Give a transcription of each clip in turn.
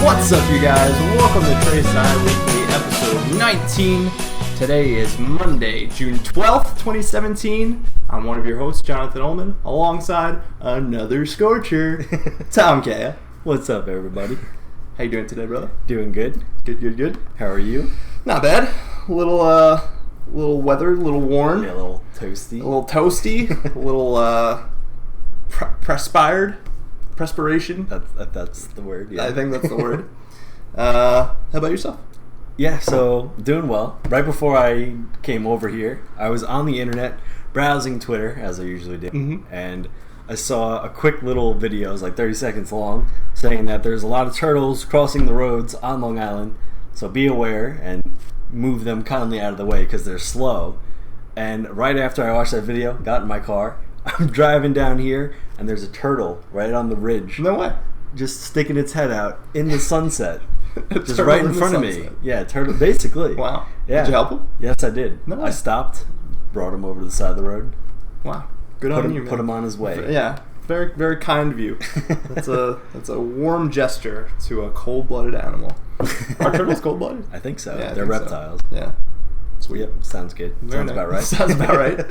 What's up, you guys? Welcome to trèSci Weekly, episode 19. Today is Monday, June 12th, 2017. I'm one of your hosts, Jonathan Ullman, alongside another Scorcher, Tom Kaya. What's up, everybody? How you doing today, brother? Doing good. Good. How are you? Not bad. A little weather, a little warm. Yeah, a little toasty. A little perspiration. That's the word, yeah. I think that's the word. How about yourself? Yeah, so doing well. Right before I came over here, I was on the internet browsing Twitter, as I usually do, and I saw a quick little video, it was like 30 seconds long, saying that there's a lot of turtles crossing the roads on Long Island, so be aware and move them kindly out of the way because they're slow. And right after I watched that video, got in my car, I'm driving down here, and there's a turtle right on the ridge. No way. Just sticking its head out in the sunset. Just right in front of me. Yeah, turtle, basically. Wow. Yeah. Did you help him? Yes, I did. No way. I stopped, brought him over to the side of the road. Wow. Good on you, man. Put him on his way. Yeah. Very, very kind of you. That's a warm gesture to a cold-blooded animal. Are turtles cold-blooded? I think so. Yeah, They're reptiles. So. Yeah. Sweet. Yep, sounds good. Sounds about right. Sounds about right.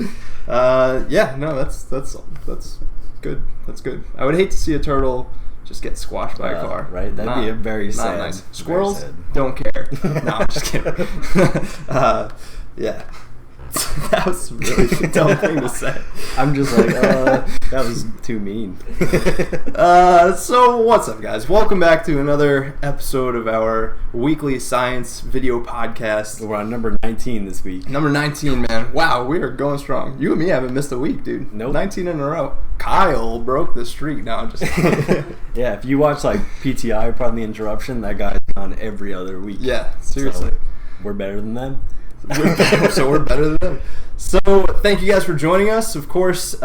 Yeah, no, that's good. That's good. I would hate to see a turtle just get squashed by a car. Right? That'd be a very sad. Nice. Squirrels, sad. don't care. No, I'm just kidding. Yeah. That was a really dumb thing to say. I'm just like, that was too mean. So what's up, guys? Welcome back to another episode of our weekly science video podcast. We're on number 19 this week. Number 19, man. Wow, we are going strong. You and me haven't missed a week, dude. Nope. 19 in a row. Kyle broke the streak. No, I'm just kidding. Yeah, if you watch like PTI, Pardon the Interruption, that guy's on every other week. Yeah, seriously. So we're better than them. So we're better than them. So thank you guys for joining us. Of course,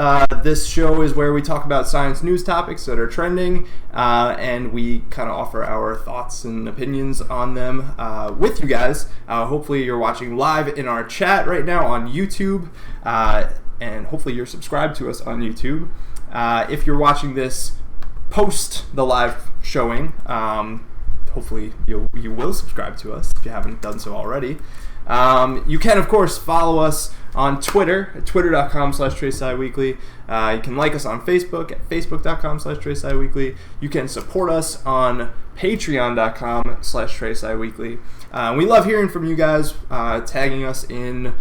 this show is where we talk about science news topics that are trending, and we kind of offer our thoughts and opinions on them with you guys. Hopefully you're watching live in our chat right now on YouTube, and hopefully you're subscribed to us on YouTube. If you're watching this post the live showing, hopefully you will subscribe to us if you haven't done so already. You can, of course, follow us on Twitter at twitter.com/trèSciWeekly. You can like us on Facebook at facebook.com/trèSciWeekly. You can support us on patreon.com/trèSciWeekly. We love hearing from you guys, tagging us in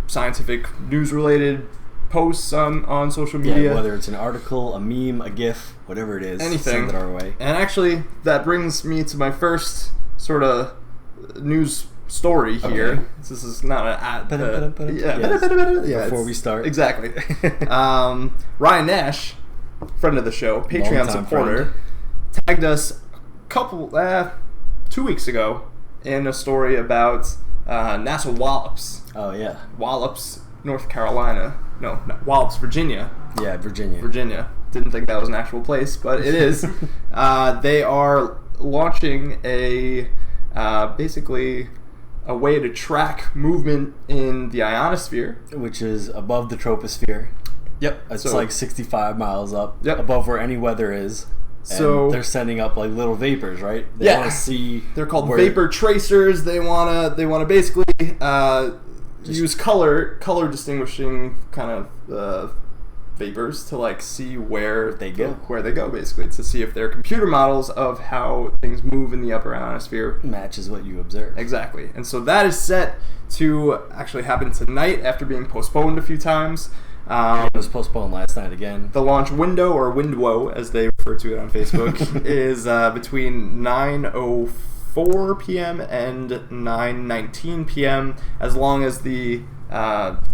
scientific news-related posts on social media. Yeah, whether it's an article, a meme, a GIF, whatever it is, anything. Send it our way. And actually, that brings me to my first sort of news story here. Okay. This is not an ad. Before we start. Exactly. Ryan Nash, friend of the show, Patreon supporter, tagged us a couple, 2 weeks ago in a story about NASA Wallops. Oh, yeah. Wallops, North Carolina. No, Wallops, Virginia. Yeah, Virginia. Virginia. Didn't think that was an actual place, but it is. They are launching basically a way to track movement in the ionosphere, which is above the troposphere. Yep. It's like 65 miles up, yep, above where any weather is. So they're sending up like little vapors, right? They want to see. They're called vapor tracers. They want to basically use color distinguishing kind of vapors to like see where they go. Basically, to see if they're computer models of how things move in the upper ionosphere matches what you observe. Exactly. And so that is set to actually happen tonight after being postponed a few times. It was postponed last night again. The launch window, or window as they refer to it on Facebook, is between 9:04 p.m. and 9:19 p.m. as long as the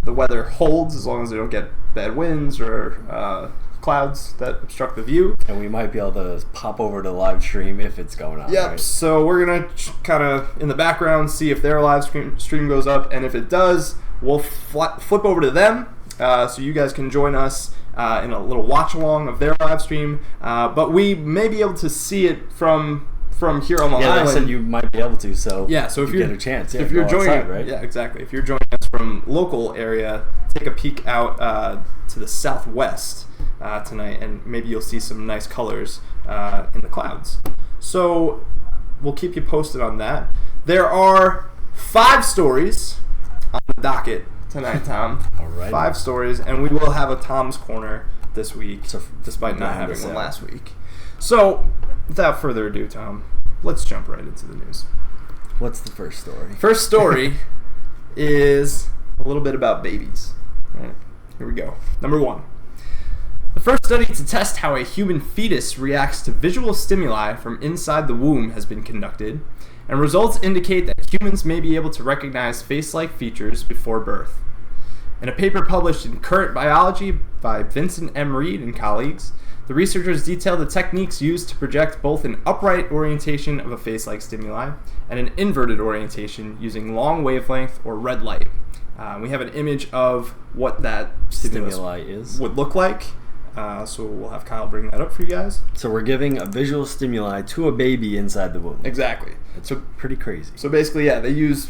weather holds, as long as they don't get bad winds or clouds that obstruct the view. And we might be able to pop over to live stream if it's going on. Yep, right? So we're going to kind of, in the background, see if their live stream goes up, and if it does, we'll flip over to them, so you guys can join us in a little watch-along of their live stream, but we may be able to see it from here on Long Island. Yeah, they said you might be able to, so yeah, so if you get a chance, if you're joining, outside, right? Yeah, exactly. If you're joining us from local area, take a peek out to the southwest tonight, and maybe you'll see some nice colors in the clouds. So we'll keep you posted on that. There are 5 stories on the docket tonight, Tom. All right. 5 stories, and we will have a Tom's Corner this week, So despite not having one last week. So, without further ado, Tom, let's jump right into the news. What's the first story? First story is a little bit about babies. Right, here we go. Number 1. The first study to test how a human fetus reacts to visual stimuli from inside the womb has been conducted, and results indicate that humans may be able to recognize face-like features before birth. In a paper published in Current Biology by Vincent M. Reed and colleagues, the researchers detailed the techniques used to project both an upright orientation of a face-like stimuli and an inverted orientation using long wavelength or red light. We have an image of what that Stimuli is. would look like. So we'll have Kyle bring that up for you guys. So we're giving a visual stimuli to a baby inside the womb. Exactly. It's pretty crazy. So basically, yeah, they use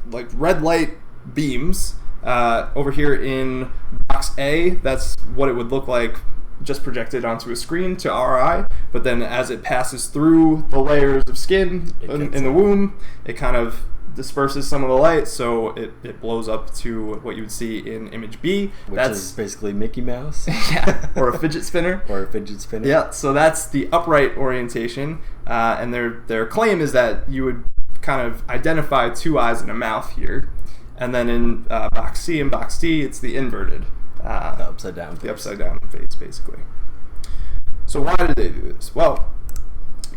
like red light beams. Over here in box A, that's what it would look like just projected onto a screen to our eye. But then as it passes through the layers of skin in the womb, it kind of disperses some of the light, so it blows up to what you would see in image B. Which is basically Mickey Mouse. Yeah, or a fidget spinner. Or a fidget spinner. Yeah, so that's the upright orientation, and their claim is that you would kind of identify 2 eyes and a mouth here, and then in box C and box D, it's the inverted. The upside down face. The upside down face, basically. So why did they do this? Well,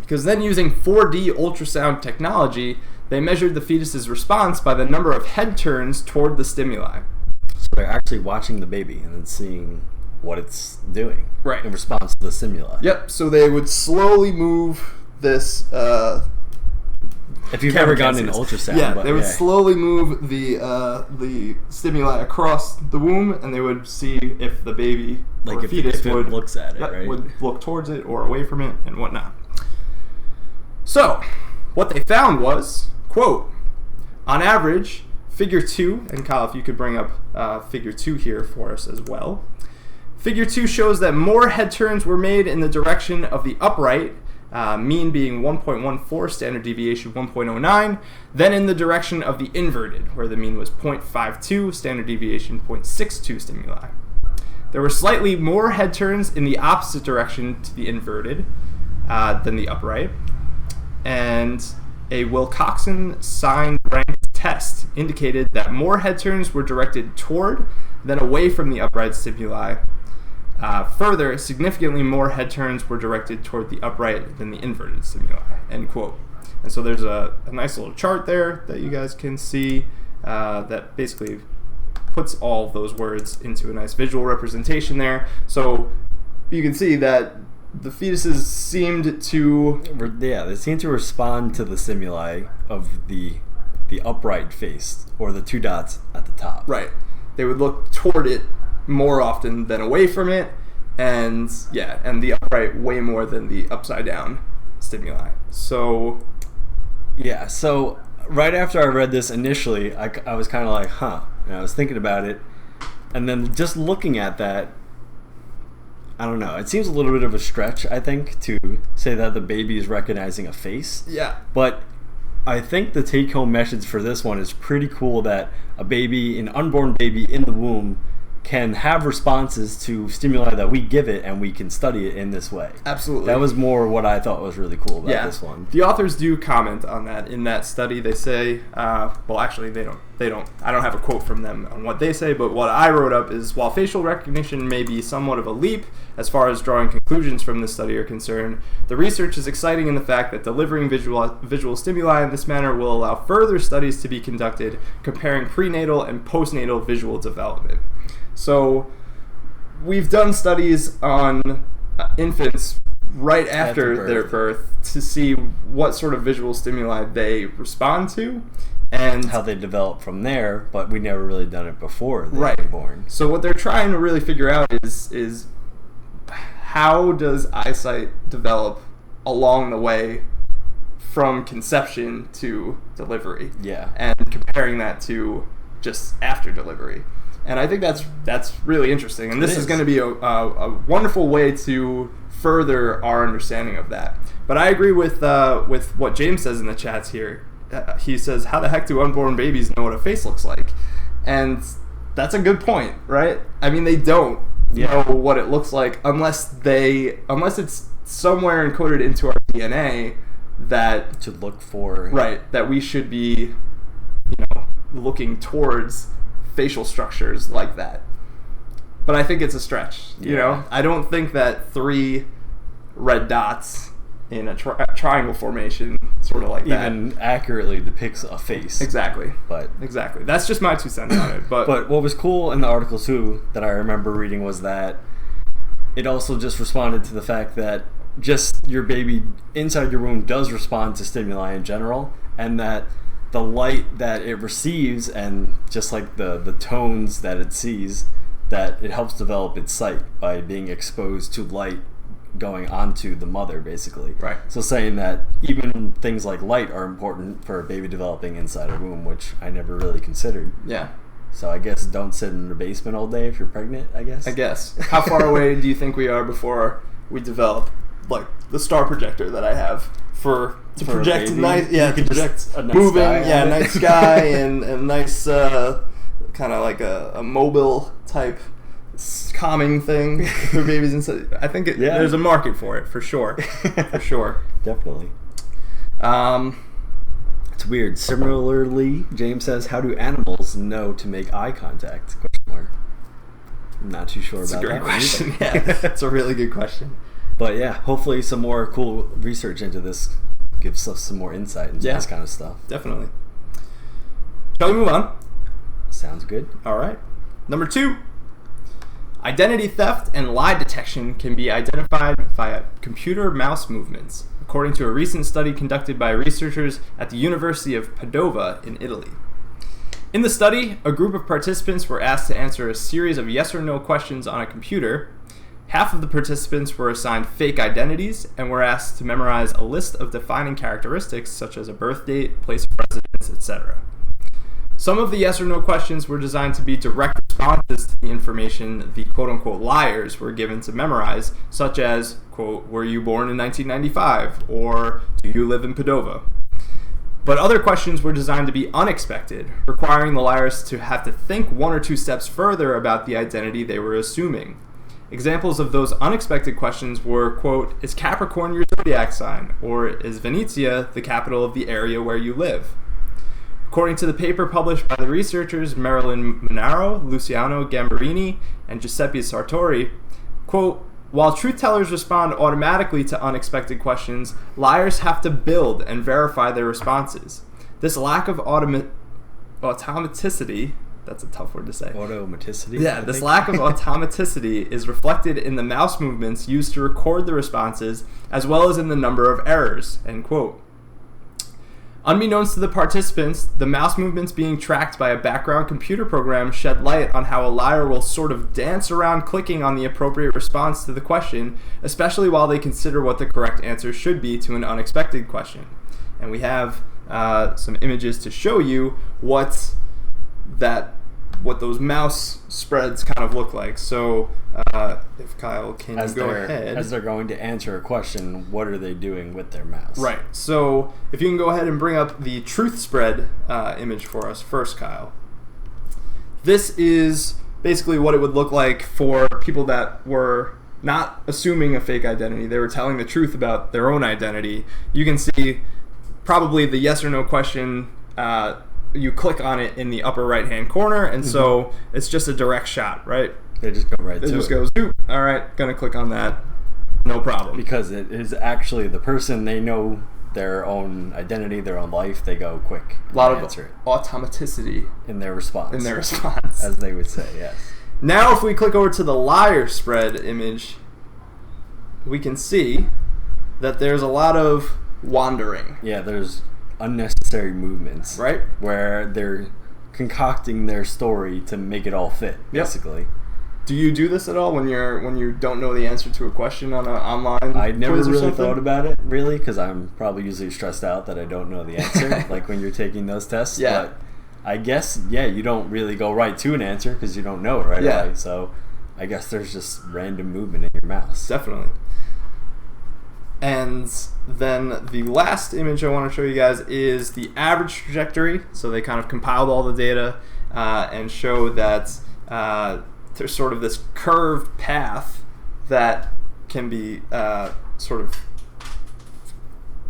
because then using 4D ultrasound technology, they measured the fetus's response by the number of head turns toward the stimuli. So they're actually watching the baby and then seeing what it's doing Right. in response to the stimuli. Yep, so they would slowly move this... if you've ever gotten an ultrasound. Yeah, but they would slowly move the stimuli across the womb, and they would see if the baby or fetus it looks at it, right? would look towards it or away from it and whatnot. So, what they found was, quote, on average, figure 2, and Kyle, if you could bring up figure 2 here for us as well. Figure 2 shows that more head turns were made in the direction of the upright, mean being 1.14, standard deviation 1.09, then in the direction of the inverted, where the mean was 0.52, standard deviation 0.62 stimuli. There were slightly more head turns in the opposite direction to the inverted than the upright, and a Wilcoxon sign ranked test indicated that more head turns were directed toward than away from the upright stimuli. Further, significantly more head turns were directed toward the upright than the inverted stimuli, end quote. And so there's a nice little chart there that you guys can see that basically puts all of those words into a nice visual representation there. So you can see that the fetuses seemed to... Yeah, they seem to respond to the stimuli of the upright face, or the 2 dots at the top. Right. They would look toward it more often than away from it, and the upright way more than the upside down stimuli. So yeah, so right after I read this initially, I was kind of like, huh, and I was thinking about it, and then just looking at that, I don't know, it seems a little bit of a stretch, I think, to say that the baby is recognizing a face. Yeah. But I think the take-home message for this one is pretty cool, that an unborn baby in the womb can have responses to stimuli that we give it, and we can study it in this way. Absolutely. That was more what I thought was really cool about this one. The authors do comment on that in that study. They say, well, actually, they don't. I don't have a quote from them on what they say, but what I wrote up is, while facial recognition may be somewhat of a leap as far as drawing conclusions from this study are concerned, the research is exciting in the fact that delivering visual stimuli in this manner will allow further studies to be conducted comparing prenatal and postnatal visual development. So we've done studies on infants right after their birth to see what sort of visual stimuli they respond to and how they develop from there, but we never really done it before they were born. So what they're trying to really figure out is how does eyesight develop along the way from conception to delivery? Yeah. And comparing that to just after delivery. And I think that's really interesting. And this is going to be a wonderful way to further our understanding of that. But I agree with what James says in the chats here. He says, how the heck do unborn babies know what a face looks like? And that's a good point, right? I mean, they don't know what it looks like unless it's somewhere encoded into our DNA that to look for, right, that we should be, looking towards facial structures like that. But I think it's a stretch. I don't think that 3 red dots in a triangle formation, sort of like that, even accurately depicts a face. Exactly. But exactly. That's just my 2 cents on it. But what was cool in the article too that I remember reading was that it also just responded to the fact that just your baby inside your womb does respond to stimuli in general, and that the light that it receives and just like the tones that it sees, that it helps develop its sight by being exposed to light going onto the mother, basically. Right. So saying that even things like light are important for a baby developing inside a womb, which I never really considered. Yeah. So I guess don't sit in the basement all day if you're pregnant, I guess. How far away do you think we are before we develop, like, the star projector that I have to project nice, to project a nice moving, sky nice sky and nice kind of like a mobile type calming thing for babies inside. I think there's a market for it, for sure. For sure. Definitely. It's weird. Similarly, James says, how do animals know to make eye contact? I'm not too sure about that. That's a great question. Yeah, that's a really good question. But yeah, hopefully some more cool research into this gives us some more insight into this kind of stuff. Definitely. Shall we move on? Sounds good. All right. Number 2. Identity theft and lie detection can be identified via computer mouse movements, according to a recent study conducted by researchers at the University of Padova in Italy. In the study, a group of participants were asked to answer a series of yes or no questions on a computer. Half of the participants were assigned fake identities and were asked to memorize a list of defining characteristics such as a birth date, place of residence, etc. Some of the yes or no questions were designed to be direct responses to the information the quote-unquote liars were given to memorize, such as, quote, were you born in 1995, or do you live in Padova? But other questions were designed to be unexpected, requiring the liars to have to think 1 or 2 steps further about the identity they were assuming. Examples of those unexpected questions were, quote, is Capricorn your zodiac sign, or is Venezia the capital of the area where you live? According to the paper published by the researchers Marilyn Monaro, Luciano Gambarini, and Giuseppe Sartori, quote, while truth-tellers respond automatically to unexpected questions, liars have to build and verify their responses. This lack of automaticity, that's a tough word to say. Automaticity? Yeah, this lack of automaticity is reflected in the mouse movements used to record the responses, as well as in the number of errors, end quote. Unbeknownst to the participants, the mouse movements being tracked by a background computer program shed light on how a liar will sort of dance around clicking on the appropriate response to the question, especially while they consider what the correct answer should be to an unexpected question. And we have some images to show you what those mouse spreads kind of look like. So if Kyle can go ahead. As they're going to answer a question, what are they doing with their mouse? Right. So if you can go ahead and bring up the truth spread image for us first, Kyle. This is basically what it would look like for people that were not assuming a fake identity. They were telling the truth about their own identity. You can see probably the yes or no question. You click on it in the upper right-hand corner, and so it's just a direct shot, right? They just go right to it. It just goes, all right, gonna click on that, no problem. Because it is actually the person, they know their own identity, their own life, they go quick. A lot of automaticity in their response. As they would say, yes. Now if we click over to the liar spread image, we can see that there's a lot of wandering. Yeah, there's unnecessary movements, right? Where they're concocting their story to make it all fit, basically. Do you do this at all when you don't know the answer to a question on an online I never quiz or really something? thought about it, really, because I'm probably usually stressed out that I don't know the answer, like when you're taking those tests. Yeah. I guess, yeah, you don't really go right to an answer because you don't know it right away. So I guess there's just random movement in your mouse. Definitely. And then the last image I want to show you guys is the average trajectory. So they kind of compiled all the data and show that there's sort of this curved path that can be sort of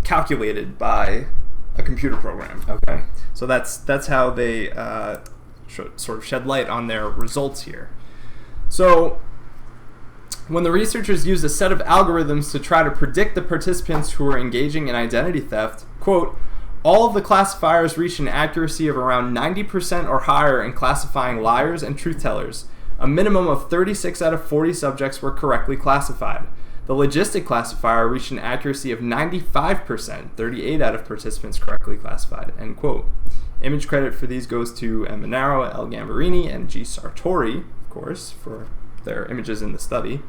calculated by a computer program. Okay. So that's how they sort of shed light on their results here. So when the researchers used a set of algorithms to try to predict the participants who were engaging in identity theft, quote, all of the classifiers reached an accuracy of around 90% or higher in classifying liars and truth tellers. A minimum of 36 out of 40 subjects were correctly classified. The logistic classifier reached an accuracy of 95%, 38 out of participants correctly classified, end quote. Image credit for these goes to M. Monaro, L. Gambarini, and G. Sartori, of course, for their images in the study.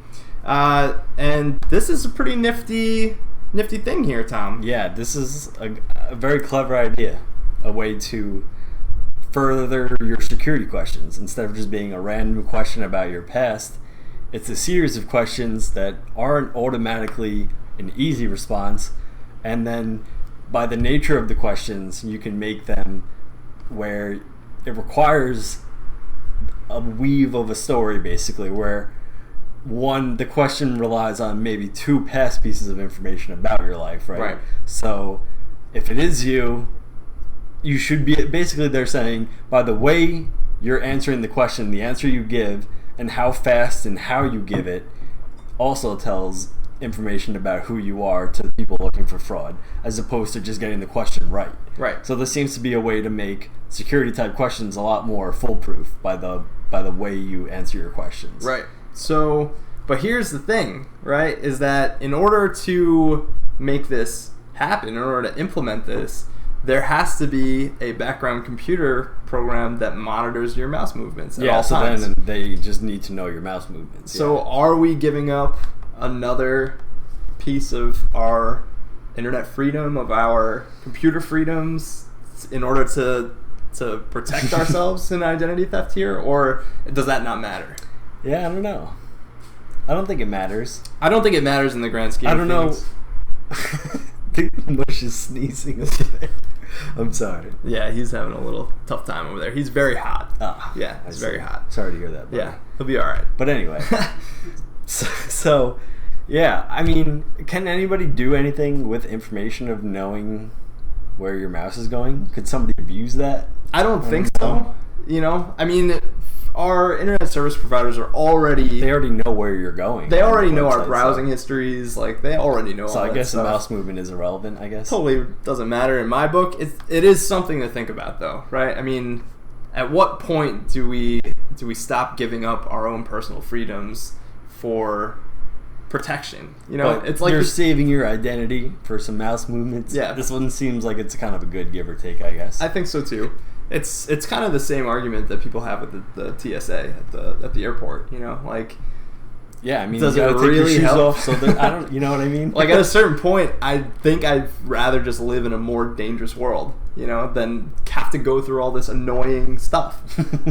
And this is a pretty nifty thing here, Tom. Yeah, this is a very clever idea. A way to further your security questions. Instead of just being a random question about your past, it's a series of questions that aren't automatically an easy response. And then by the nature of the questions, you can make them where it requires a weave of a story, basically, where the question relies on maybe two past pieces of information about your life, right? Right. So if it is you should be, basically they're saying, by the way you're answering the question, the answer you give, and how fast and how you give it also tells information about who you are to people looking for fraud, as opposed to just getting the question right. Right. So this seems to be a way to make security type questions a lot more foolproof by the way you answer your questions. Right. So, but here's the thing, right, is that in order to make this happen, in order to implement this, there has to be a background computer program that monitors your mouse movements at all times. Then they just need to know your mouse movements. So are we giving up another piece of our internet freedom, of our computer freedoms, in order to protect ourselves in identity theft here, or does that not matter? Yeah, I don't know. I don't think it matters. I don't think it matters in the grand scheme of things. I don't know. Mush is sneezing over there. I'm sorry. Yeah, he's having a little tough time over there. He's very hot. Yeah, he's very hot. Sorry to hear that, buddy. Yeah, he'll be all right. But anyway, so yeah, I mean, can anybody do anything with information of knowing where your mouse is going? Could somebody abuse that? I don't think so. You know, I mean, our internet service providers are already... They already know where you're going. They already know our browsing histories. Like, they already know all that stuff. So I guess the mouse movement is irrelevant, I guess. Totally doesn't matter in my book. It is something to think about, though, right? I mean, at what point do we stop giving up our own personal freedoms for protection? You know, but it's like you're saving your identity for some mouse movements. Yeah. This one seems like it's kind of a good give or take, I guess. I think so, too. It's kind of the same argument that people have with the TSA at the airport, you know, like, yeah, I mean, does you gotta it take really your shoes help? off so that I don't, you know what I mean? Like, at a certain point, I think I'd rather just live in a more dangerous world, you know, than have to go through all this annoying stuff.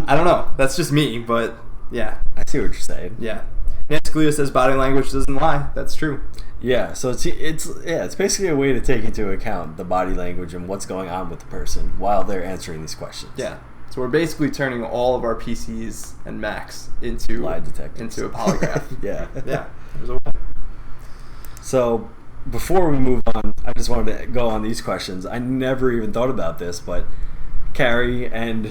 I don't know. That's just me, but yeah. I see what you're saying. Yeah. Nancy Scalia says body language doesn't lie. That's true. Yeah, so it's basically a way to take into account the body language and what's going on with the person while they're answering these questions. Yeah. So we're basically turning all of our PCs and Macs into lie detectors, into a polygraph. Yeah. Yeah. There's a way. So before we move on, I just wanted to go on these questions. I never even thought about this, but Carrie and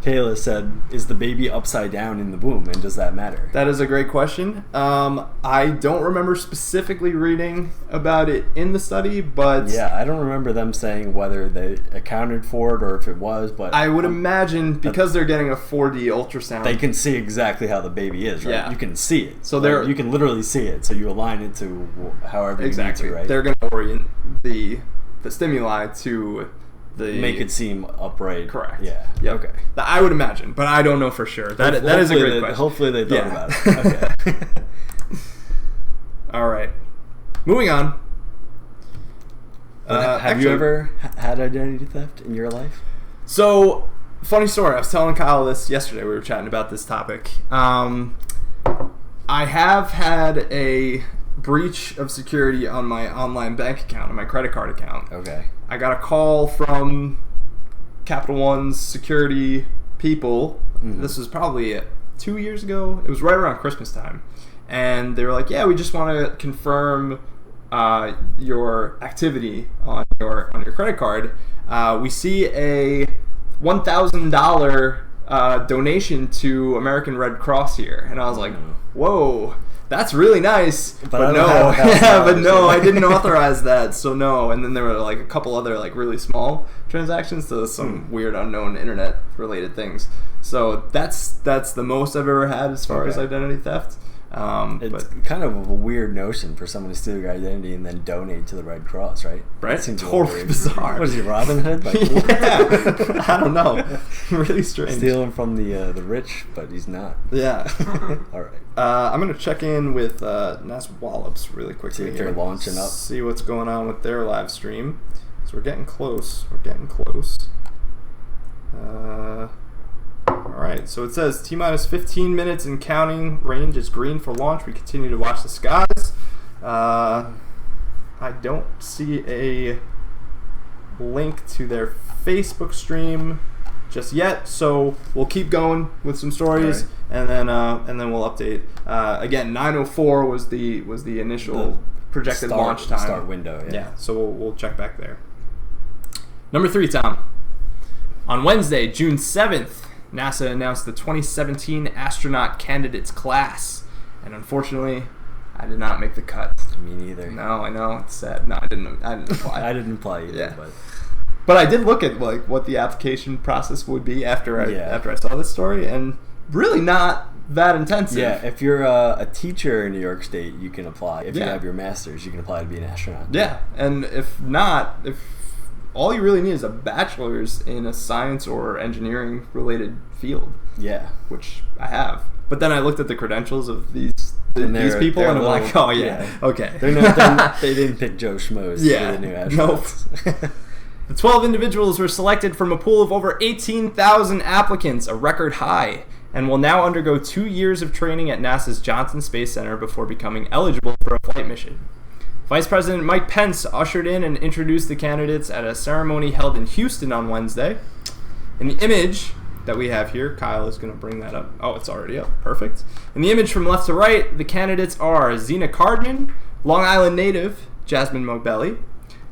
Kayla said, is the baby upside down in the womb, and does that matter? That is a great question. I don't remember specifically reading about it in the study, but... Yeah, I don't remember them saying whether they accounted for it or if it was, but... I would imagine, because they're getting a 4D ultrasound... They can see exactly how the baby is, right? Yeah. You can see it. So you can literally see it, so you align it to however you need to, right? They're going to orient the stimuli to... Make it seem upright. Correct. Yeah. Yep. Okay. I would imagine, but I don't know for sure. That is a great question. Hopefully they thought about it. Okay. All right. Moving on. Have you ever had identity theft in your life? So funny story. I was telling Kyle this yesterday. We were chatting about this topic. I have had a breach of security on my online bank account, on my credit card account. Okay. I got a call from Capital One's security people. Mm-hmm. This was probably 2 years ago. It was right around Christmas time. And they were like, yeah, we just want to confirm your activity on your credit card. We see a $1,000 donation to American Red Cross here. And I was like, whoa, that's really nice. But no, I didn't authorize that, so no. And then there were like a couple other like really small transactions to some weird unknown internet related things. So that's the most I've ever had as far as identity theft. It's kind of a weird notion for someone to steal your identity and then donate to the Red Cross, right? Right? Seems totally bizarre. What is he, Robin Hood? Like, yeah, I don't know. Really strange. Stealing from the rich, but he's not. Yeah. All right. I'm gonna check in with NASA Wallops really quickly. See if they're launching up. See what's going on with their live stream. So we're getting close. Alright, so it says T-minus 15 minutes and counting. Range is green for launch. We continue to watch the skies. I don't see a link to their Facebook stream just yet, so we'll keep going with some stories, and then we'll update. Again, 9:04 was the initial projected launch time. Start window, yeah. So we'll check back there. Number 3, Tom. On Wednesday, June 7th, NASA announced the 2017 astronaut candidates class, and unfortunately, I did not make the cut. Me neither. No, I know, it's sad. No, I didn't apply. I didn't apply either. Yeah. But I did look at like what the application process would be after I saw this story, and really not that intensive. Yeah, if you're a teacher in New York State, you can apply. If you have your master's, you can apply to be an astronaut. Yeah, and if all you really need is a bachelor's in a science or engineering related field. Yeah. Which I have. But then I looked at the credentials of these people and I'm like, oh yeah. Okay. They didn't pick Joe Schmoes to be the new astronauts. Nope. The 12 individuals were selected from a pool of over 18,000 applicants, a record high, and will now undergo 2 years of training at NASA's Johnson Space Center before becoming eligible for a flight mission. Vice President Mike Pence ushered in and introduced the candidates at a ceremony held in Houston on Wednesday. In the image that we have here, Kyle is going to bring that up. Oh, it's already up. Perfect. In the image from left to right, the candidates are Zena Cardman, Long Island native Jasmine Mogbelli,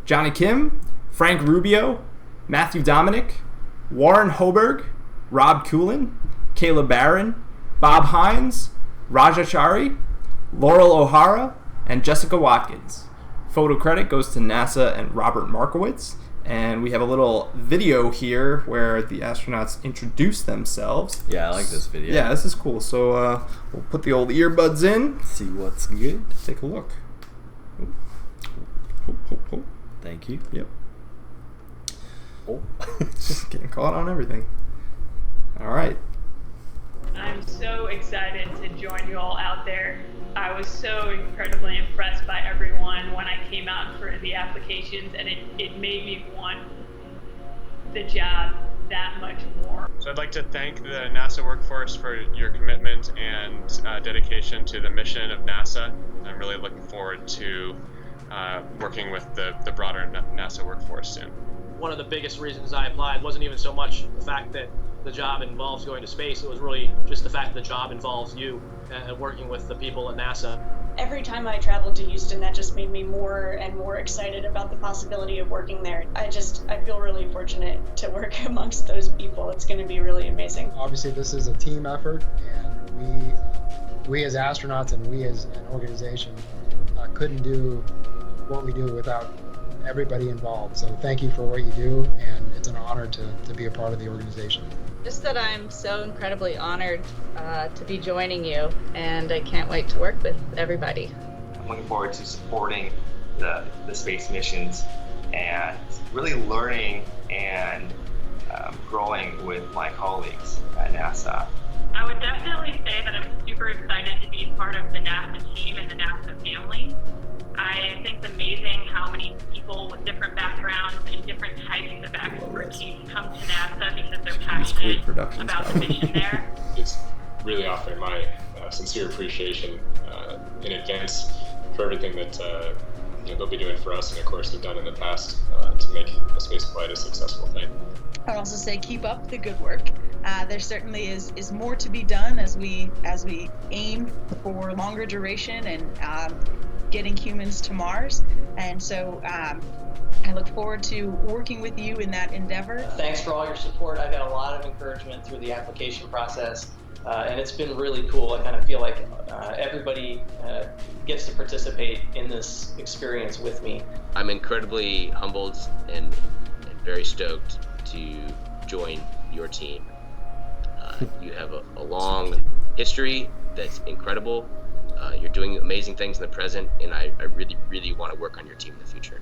Johnny Kim, Frank Rubio, Matthew Dominic, Warren Hoberg, Rob Coolin, Caleb Barron, Bob Hines, Raja Chari, Laurel O'Hara, and Jessica Watkins. Photo credit goes to NASA and Robert Markowitz. And we have a little video here where the astronauts introduce themselves. Yeah, I like this video. Yeah, this is cool. So we'll put the old earbuds in. See what's good. Take a look. Thank you. Yep. Oh, just getting caught on everything. All right. I'm so excited to join you all out there. I was so incredibly impressed by everyone when I came out for the applications, and it made me want the job that much more. So I'd like to thank the NASA workforce for your commitment and dedication to the mission of NASA. I'm really looking forward to working with the broader NASA workforce soon. One of the biggest reasons I applied wasn't even so much the fact that the job involves going to space. It was really just the fact that the job involves you and working with the people at NASA. Every time I traveled to Houston, that just made me more and more excited about the possibility of working there. I feel really fortunate to work amongst those people. It's going to be really amazing. Obviously, this is a team effort, and we as astronauts and we as an organization couldn't do what we do without everybody involved. So thank you for what you do, and it's an honor to be a part of the organization. Just that I'm so incredibly honored to be joining you, and I can't wait to work with everybody. I'm looking forward to supporting the space missions and really learning and growing with my colleagues at NASA. I would definitely say that I'm super excited to be part of the NASA team and the NASA family. I think it's amazing how many people with different backgrounds and different types of expertise come to NASA because they're passionate passionate Productions about the mission there. It's really offering my sincere appreciation in advance for everything that they'll be doing for us, and of course they've done in the past to make a space flight a successful thing. I'd also say keep up the good work. There certainly is more to be done as we aim for longer duration and getting humans to Mars. And so I look forward to working with you in that endeavor. Thanks for all your support. I got a lot of encouragement through the application process, and it's been really cool. I kind of feel like everybody gets to participate in this experience with me. I'm incredibly humbled and very stoked to join your team. You have a long history that's incredible. You're doing amazing things in the present, and I really, really want to work on your team in the future.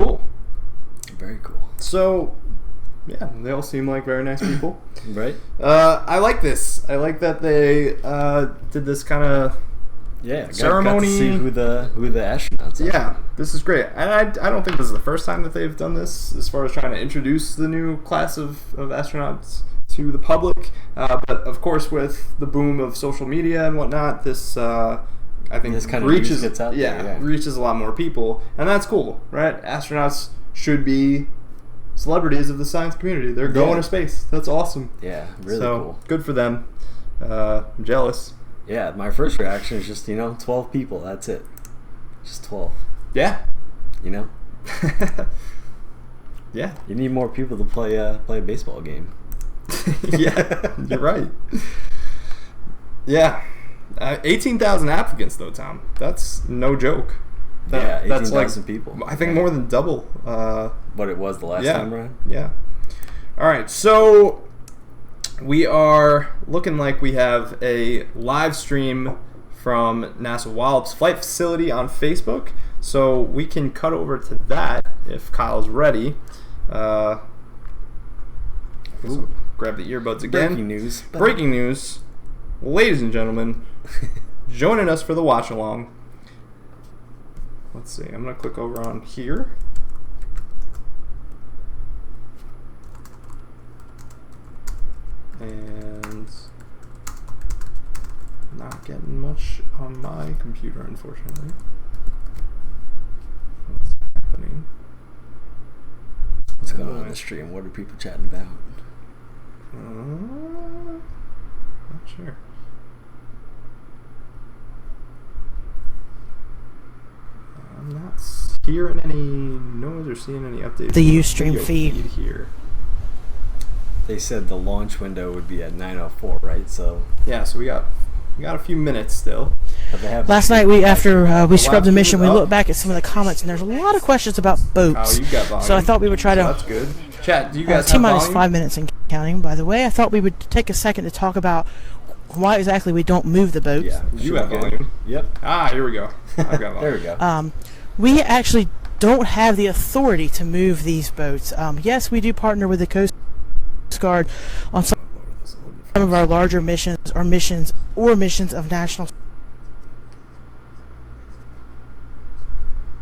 Cool. Very cool. So, yeah, they all seem like very nice people. Right? I like this. I like that they did this kind of ceremony. Got to see who the astronauts are. Yeah, this is great. And I don't think this is the first time that they've done this as far as trying to introduce the new class of astronauts to the public. But, of course, with the boom of social media and whatnot, this... I think this kind of reaches gets out there, reaches a lot more people, and that's cool, right? Astronauts should be celebrities of the science community. They're going to space. That's awesome. Yeah, really cool. Good for them. I'm jealous. Yeah, my first reaction is just 12 people. That's it, just 12. Yeah, yeah. You need more people to play a baseball game. Yeah, you're right. Yeah. 18,000 applicants, though, Tom. That's no joke. Yeah, 18,000 people. I think more than double. What it was the last time around? Yeah. All right, so we are looking like we have a live stream from NASA Wallops Flight Facility on Facebook, so we can cut over to that if Kyle's ready. So grab the earbuds again. Breaking news. Ladies and gentlemen, joining us for the watch along. Let's see, I'm going to click over on here. And not getting much on my computer, unfortunately. What's happening? What's going on in the stream? What are people chatting about? Not sure. I'm not hearing any noise or seeing any updates. The Ustream feed here. They said the launch window would be at 9:04, right? So yeah, so we got a few minutes still. Last night, after we scrubbed the mission, we looked back at some of the comments, and there's a lot of questions about boats. Oh, you got volume. So I thought we would try to. That's good. Chat, do you guys have T-minus volume? 5 minutes and counting, by the way. I thought we would take a second to talk about why exactly we don't move the boats. Yeah, you have volume. Yep. Here we go. I've got volume. There we go. We actually don't have the authority to move these boats. Yes, we do partner with the Coast Guard on some of our larger missions or missions of national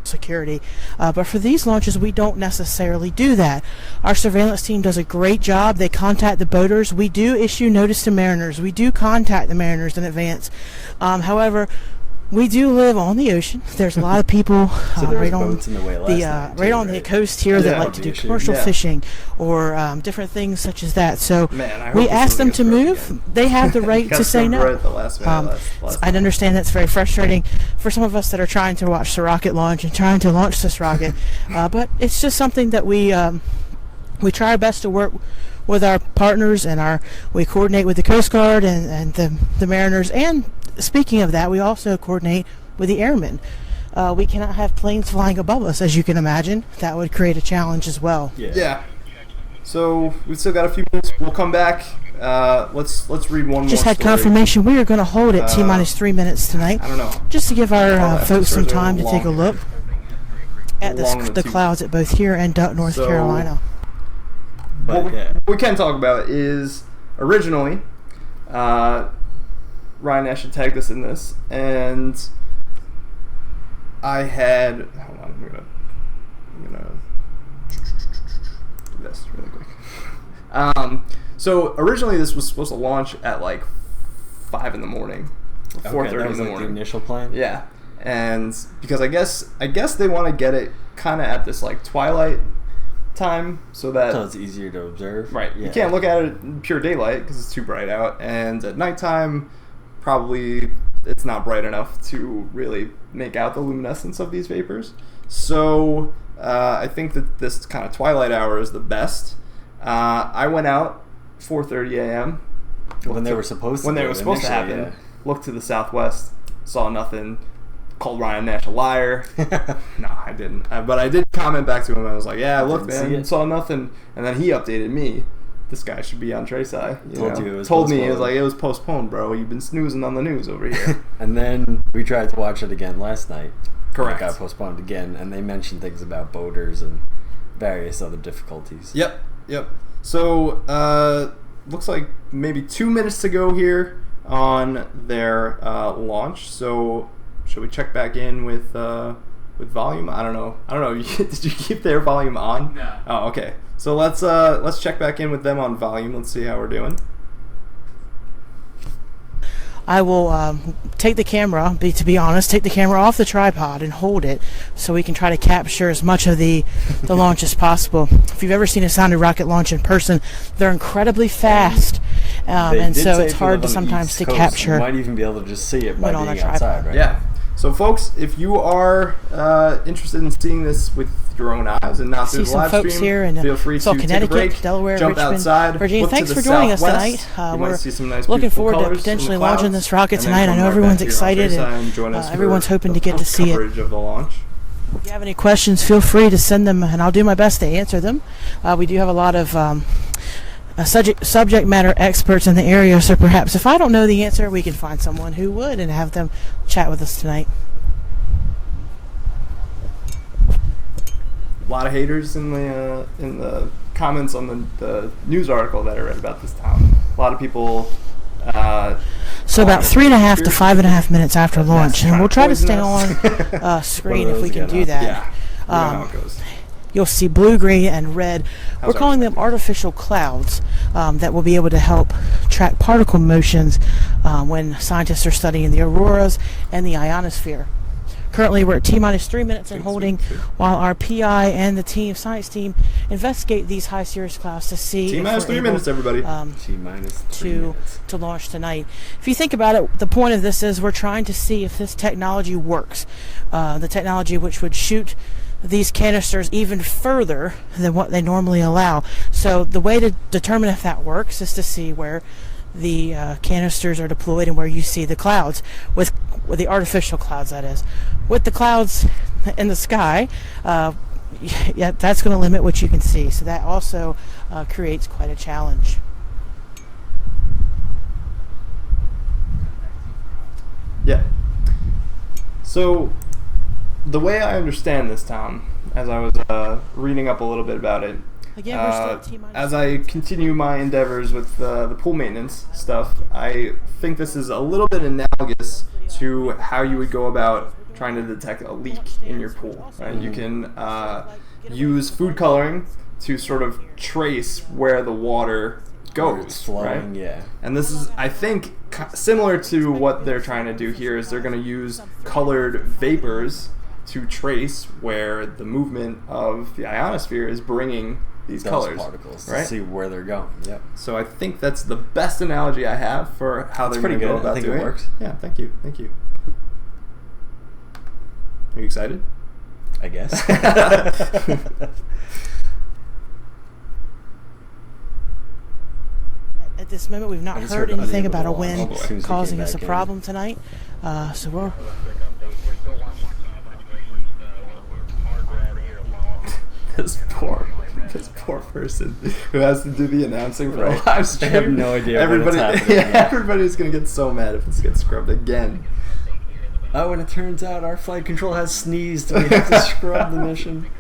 security. But for these launches, we don't necessarily do that. Our surveillance team does a great job. They contact the boaters. We do issue notice to mariners. We do contact the mariners in advance. However, we do live on the ocean. There's a lot of people right on the coast here that like to do commercial fishing or different things such as that. So we ask them to move. They have the right to say no. I understand that's very frustrating for some of us that are trying to watch the rocket launch and trying to launch this rocket. But it's just something that we try our best to work with our partners, and we coordinate with the Coast Guard and the mariners. And speaking of that, we also coordinate with the airmen. We cannot have planes flying above us, as you can imagine. That would create a challenge as well. Yeah. So we've still got a few minutes. We'll come back. Let's read one more. Just had confirmation. We are going to hold it T-minus 3 minutes tonight. I don't know. Just to give our folks some time to take a look at the clouds at both here and North Carolina. What we can talk about is originally Ryan Nash had tagged us in this, and I had hold on, I'm gonna So originally this was supposed to launch at like 5 in the morning, 4:30 in the morning. The initial plan. Yeah, and because I guess they want to get it kind of at this like twilight time, so it's easier to observe. Right. Yeah. You can't look at it in pure daylight because it's too bright out, and at nighttime, probably it's not bright enough to really make out the luminescence of these vapors. So I think that this kind of twilight hour is the best. I went out 4:30 a.m. When they were supposed to happen. Yeah. Looked to the southwest, saw nothing. Called Ryan Nash a liar. No, I didn't. But I did comment back to him. I was like, "Yeah, look, man, saw nothing." And then he updated me. This guy should be on trèSci. Told me it was like it was postponed, bro. You've been snoozing on the news over here. And then we tried to watch it again last night. Correct. It got postponed again, and they mentioned things about boaters and various other difficulties. Yep. So looks like maybe 2 minutes to go here on their launch. So should we check back in with volume? I don't know. Did you keep their volume on? No. Oh, okay. So let's check back in with them on volume. Let's see how we're doing. I will take the camera, take the camera off the tripod and hold it so we can try to capture as much of the launch as possible. If you've ever seen a sounded rocket launch in person, they're incredibly fast, and so it's hard to sometimes to capture. You might even be able to just see it by being outside, right? Yeah. So, folks, if you are interested in seeing this with your own eyes and not through the live stream, here in feel free to take a break, Delaware, jump Richmond, outside, Virginia. look Thanks to the for joining us southwest. tonight. You might see some nice, looking beautiful forward to colors potentially in the clouds, launching this rocket and then tonight. I come know right everyone's back here on excited, and join us everyone's for hoping to the get to see it. coverage of the launch. If you have any questions, feel free to send them, and I'll do my best to answer them. We do have a lot of subject matter experts in the area, so perhaps if I don't know the answer, we can find someone who would and have them chat with us tonight. A lot of haters in the comments on the news article that I read about this town. A lot of people. So about 3.5 to 5.5 minutes after launch, and we'll try to stay on screen if we can do that. Yeah. How it goes. You'll see blue, green, and red. We're calling them artificial clouds that will be able to help track particle motions when scientists are studying the auroras and the ionosphere. Currently, we're at T-minus 3 minutes and holding while our PI and the science team investigate these high cirrus clouds to see T-minus 3 minutes, everybody. T-minus 3 minutes. To launch tonight. If you think about it, the point of this is we're trying to see if this technology works. The technology which would shoot these canisters even further than what they normally allow. So the way to determine if that works is to see where the canisters are deployed and where you see the clouds, with the artificial clouds, that is. With the clouds in the sky, yeah, that's going to limit what you can see. So that also creates quite a challenge. Yeah. So the way I understand this, Tom, as I was reading up a little bit about it, as I continue my endeavors with the pool maintenance stuff, I think this is a little bit analogous to how you would go about trying to detect a leak in your pool. Right? You can use food coloring to sort of trace where the water goes, flowing, right? Yeah. And this is, I think, similar to what they're trying to do here. Is they're going to use colored vapors to trace where the movement of the ionosphere is bringing these colors, particles, right? To see where they're going. Yep. So I think that's the best analogy I have for how they're going to go about doing it. I think it works. Yeah, thank you. Are you excited? I guess. At this moment, we've not heard anything about a wind causing us a problem tonight. So we're... This poor person who has to do the announcing for a live stream. I have no idea what's happening. Everybody's going to get so mad if this gets scrubbed again. Oh, and it turns out our flight control has sneezed. We have to scrub the mission.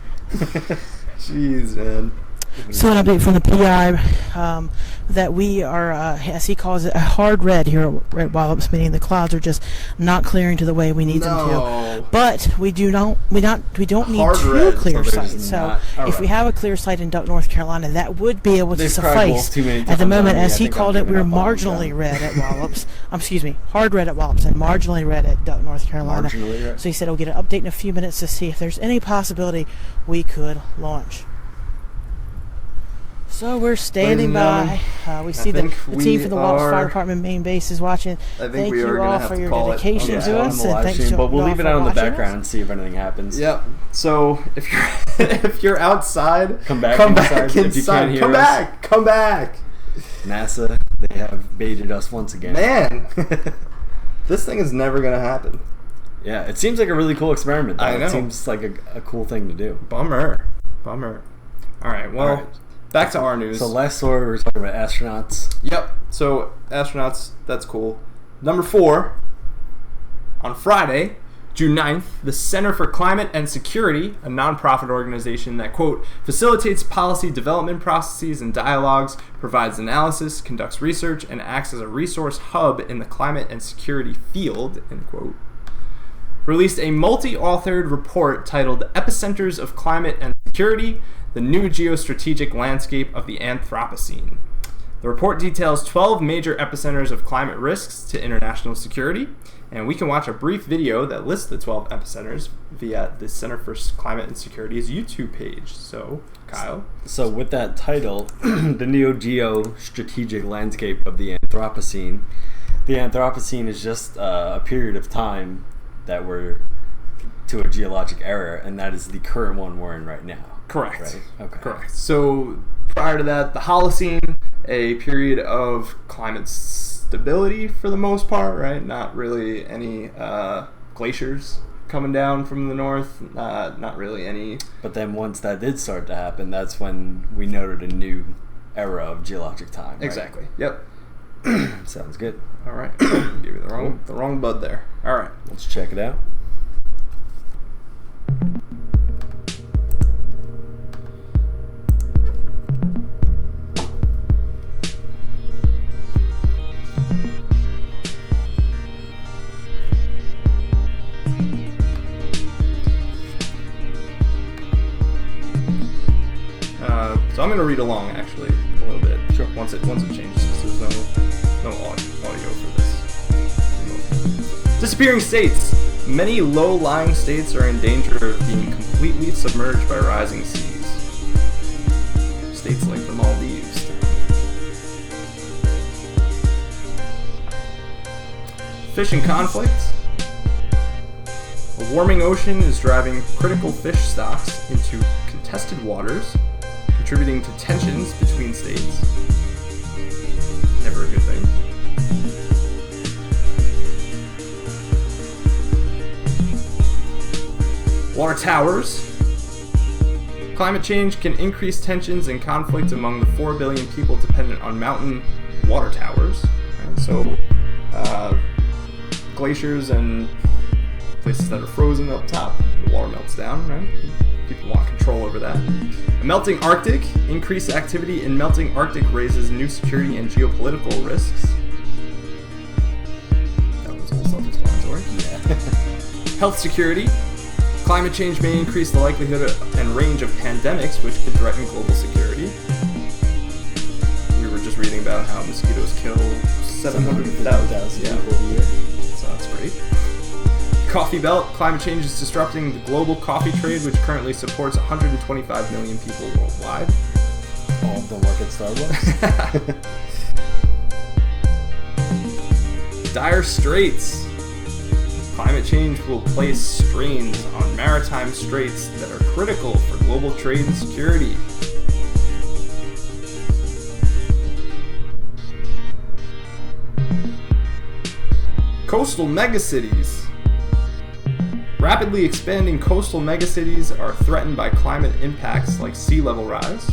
Jeez, man. So an update from the PI. that we are, as he calls it, a hard red here at Red Wallops, meaning the clouds are just not clearing to the way we need them to. But we don't need Hard two red, clear so sites. So if we have a clear site in Duck, North Carolina, that would be able to suffice. At the moment, as he called it, we're marginally red at Wallops. Hard red at Wallops and marginally red at Duck, North Carolina. So he said he'll get an update in a few minutes to see if there's any possibility we could launch. So we're standing by. We see the team from the Wallops Fire Department main base is watching. Thank you all for your dedication to us, and thanks to but we'll leave it out in the background us. and see if anything happens. Yep. So if you're outside, come back inside. If you can't hear us, come back. NASA, they have baited us once again. Man, this thing is never gonna happen. Yeah, it seems like a really cool experiment, though. I know. It seems like a cool thing to do. Bummer. All right, well, back to our news. So last story, we were talking about astronauts. Yep, so astronauts, that's cool. Number 4, on Friday, June 9th, the Center for Climate and Security, a nonprofit organization that, quote, facilitates policy development processes and dialogues, provides analysis, conducts research, and acts as a resource hub in the climate and security field, end quote, released a multi-authored report titled Epicenters of Climate and Security, the New Geostrategic Landscape of the Anthropocene. The report details 12 major epicenters of climate risks to international security, and we can watch a brief video that lists the 12 epicenters via the Center for Climate and Security's YouTube page. So, Kyle? So with that title, the New Geostrategic Landscape of the Anthropocene is just a period of time that we're to a geologic era, and that is the current one we're in right now. Correct. Right? Okay. Correct. So prior to that, the Holocene, a period of climate stability for the most part, right? Not really any glaciers coming down from the north, not really any. But then once that did start to happen, that's when we noted a new era of geologic time. Right? Exactly. Yep. Sounds good. All right. Give you the wrong bud there. All right. Let's check it out. So I'm going to read along actually a little bit. Sure. Once it changes, because there's no audio for this. Disappearing states. Many low-lying states are in danger of being completely submerged by rising seas. States like the Maldives. Fishing conflicts. A warming ocean is driving critical fish stocks into contested waters, contributing to tensions between states. Never a good thing. Water towers. Climate change can increase tensions and conflict among the 4 billion people dependent on mountain water towers. And so, glaciers and places that are frozen up top, the water melts down, right? People want control over that. A melting Arctic. Increased activity in melting Arctic raises new security and geopolitical risks. That was all self-explanatory. Yeah. Health security. Climate change may increase the likelihood and range of pandemics, which could threaten global security. We were just reading about how mosquitoes kill 750,000 people a year. So that's great. Coffee belt. Climate change is disrupting the global coffee trade, which currently supports 125 million people worldwide. All of them work at Starbucks. Dire straits. Climate change will place strains on maritime straits that are critical for global trade and security. Coastal megacities. Rapidly expanding coastal megacities are threatened by climate impacts like sea level rise.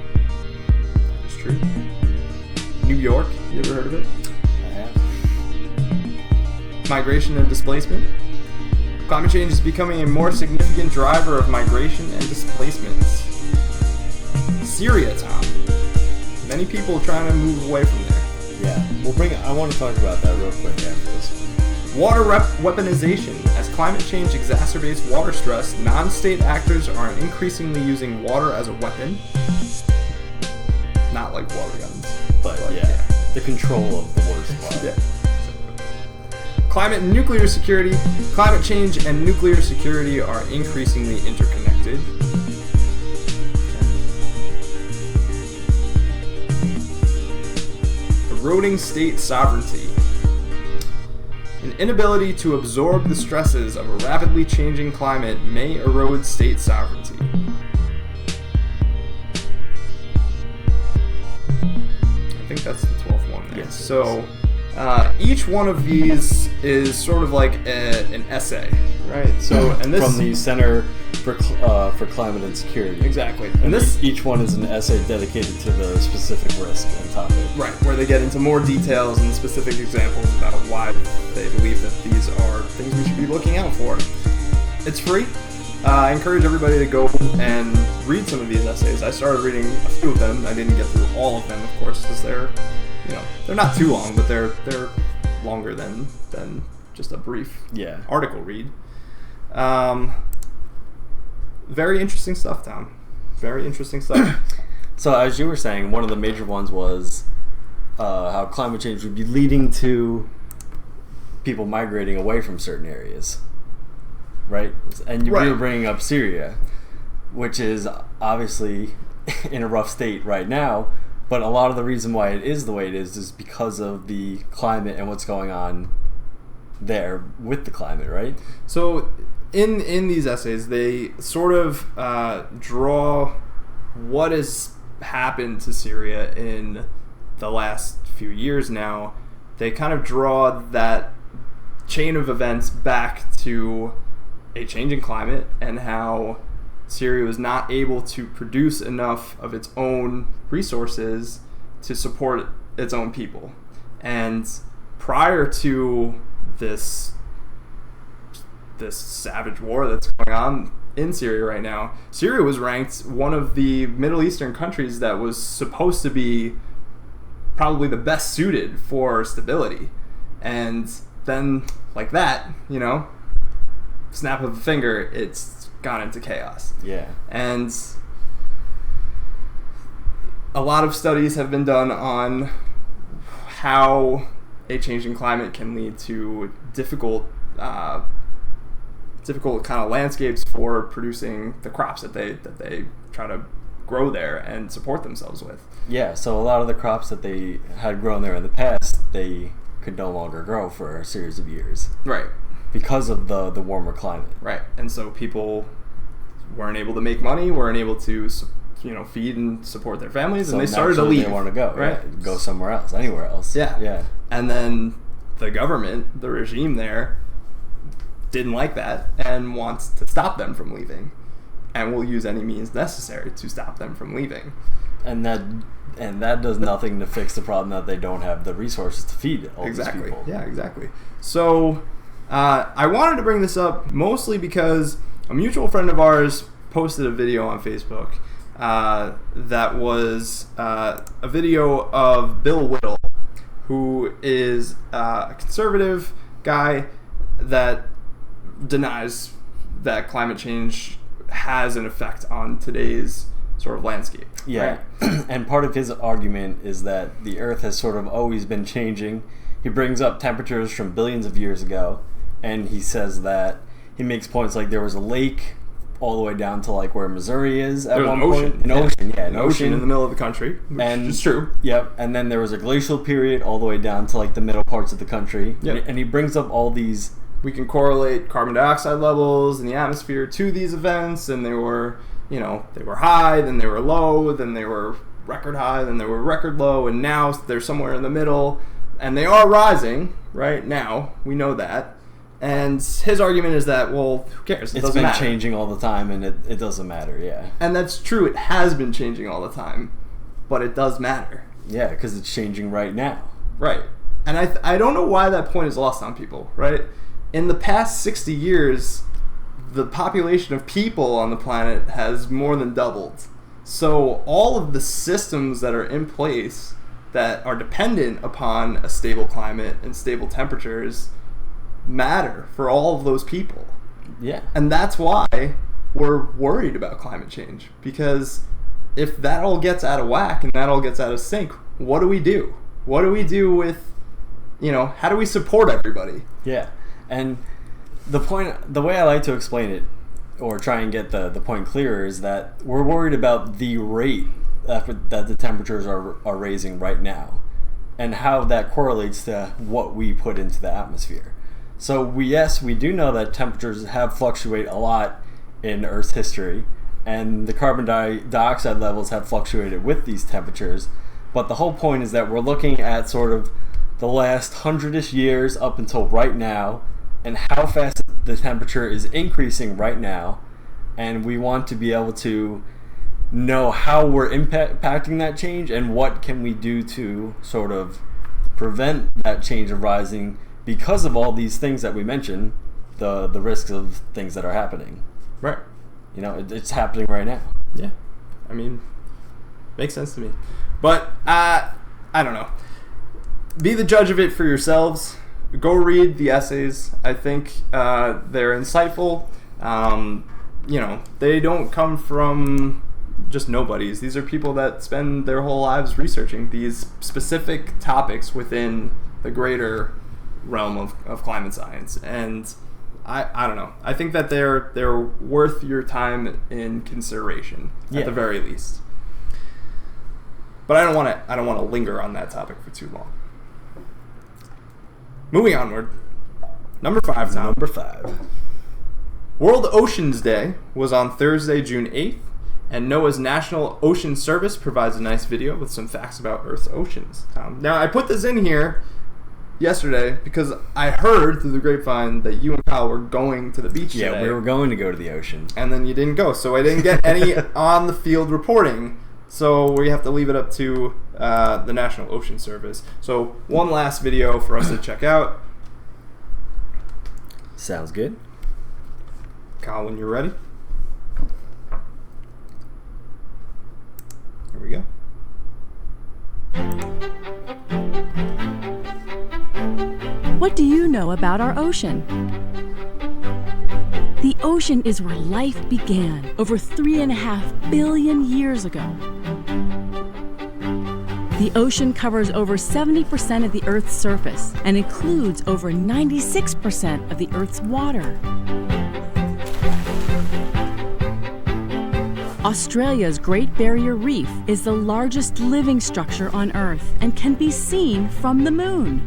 That is true. New York, you ever heard of it? I have. Migration and displacement. Climate change is becoming a more significant driver of migration and displacements. Syria, Tom. many people trying to move away from there. Yeah, I want to talk about that real quick after this one. Water weaponization. As climate change exacerbates water stress, non-state actors are increasingly using water as a weapon. Not like water guns. But yeah, the control of the water supply. Yeah. Climate and nuclear security. Climate change and nuclear security are increasingly interconnected. Eroding state sovereignty. An inability to absorb the stresses of a rapidly changing climate may erode state sovereignty. I think that's the 12th one there. Yes. So each one of these is sort of like an essay, right? So and this from the Center for Climate and Security. Exactly. And this each one is an essay dedicated to the specific risk and topic. Right, where they get into more details and specific examples about why they believe that these are things we should be looking out for. It's free. I encourage everybody to go and read some of these essays. I started reading a few of them. I didn't get through all of them, of course, because they're not too long, but they're longer than just a brief article read. Very interesting stuff, Tom. Very interesting stuff. So as you were saying, one of the major ones was how climate change would be leading to people migrating away from certain areas, right? And you were bringing up Syria, which is obviously in a rough state right now, but a lot of the reason why it is the way it is because of the climate and what's going on there with the climate, right? So in these essays, they sort of draw what has happened to Syria in the last few years now. They kind of draw that chain of events back to a changing climate and how Syria was not able to produce enough of its own resources to support its own people. And prior to this savage war that's going on in Syria right now, Syria was ranked one of the Middle Eastern countries that was supposed to be probably the best suited for stability. And then, like that, snap of a finger, it's gone into chaos. Yeah. And a lot of studies have been done on how a changing climate can lead to difficult kind of landscapes for producing the crops that they try to grow there and support themselves with. Yeah, so a lot of the crops that they had grown there in the past, they could no longer grow for a series of years. Right. Because of the warmer climate. Right. And so people weren't able to make money, weren't able to feed and support their families, and they started to leave. They want to go, right? Yeah, go somewhere else, anywhere else. Yeah. Yeah. And then the government, the regime there, didn't like that and wants to stop them from leaving, and will use any means necessary to stop them from leaving. And that does nothing to fix the problem that they don't have the resources to feed all these people. Yeah, exactly. So I wanted to bring this up mostly because a mutual friend of ours posted a video on Facebook that was a video of Bill Whittle, who is a conservative guy that denies that climate change has an effect on today's sort of landscape. Yeah, right? And part of his argument is that the Earth has sort of always been changing. He brings up temperatures from billions of years ago, and he says that he makes points like there was a lake all the way down to like where Missouri is at one point. An ocean in the middle of the country, which is true. Yep, and then there was a glacial period all the way down to like the middle parts of the country. Yep. And he brings up all these. We can correlate carbon dioxide levels in the atmosphere to these events, and they were high, then they were low, then they were record high, then they were record low, and now they're somewhere in the middle, and they are rising right now. We know that. And his argument is that, well, who cares? It's been changing all the time, and it doesn't matter, yeah. And that's true. It has been changing all the time, but it does matter. Yeah, because it's changing right now. Right. And I don't know why that point is lost on people, right? In the past 60 years, the population of people on the planet has more than doubled. So all of the systems that are in place that are dependent upon a stable climate and stable temperatures matter for all of those people. Yeah. And that's why we're worried about climate change, because if that all gets out of whack and that all gets out of sync, what do we do? What do we do with, how do we support everybody? Yeah. And the way I like to explain it, or try and get the point clearer, is that we're worried about the rate that the temperatures are raising right now, and how that correlates to what we put into the atmosphere. So we do know that temperatures have fluctuated a lot in Earth's history, and the carbon dioxide levels have fluctuated with these temperatures. But the whole point is that we're looking at sort of the last 100-ish years up until right now, and how fast the temperature is increasing right now, and we want to be able to know how we're impacting that change and what can we do to sort of prevent that change of rising because of all these things that we mentioned, the risks of things that are happening. Right. It's happening right now. Yeah. I mean, makes sense to me. But I don't know. Be the judge of it for yourselves. Go read the essays. I think they're insightful. They don't come from just nobodies. These are people that spend their whole lives researching these specific topics within the greater realm of climate science. And I don't know. I think that they're worth your time in consideration at the very least. But I don't want to linger on that topic for too long. Moving onward. Number 5, Tom. Number 5. World Oceans Day was on Thursday, June 8th, and NOAA's National Ocean Service provides a nice video with some facts about Earth's oceans, Tom. Now, I put this in here yesterday because I heard through the grapevine that you and Kyle were going to the beach today. Yeah, we were going to go to the ocean. And then you didn't go, so I didn't get any on-the-field reporting. So we have to leave it up to the National Ocean Service. So one last video for us to check out. Sounds good. Kyle, when you're ready. Here we go. What do you know about our ocean? The ocean is where life began over 3.5 billion years ago. The ocean covers over 70% of the Earth's surface and includes over 96% of the Earth's water. Australia's Great Barrier Reef is the largest living structure on Earth and can be seen from the moon.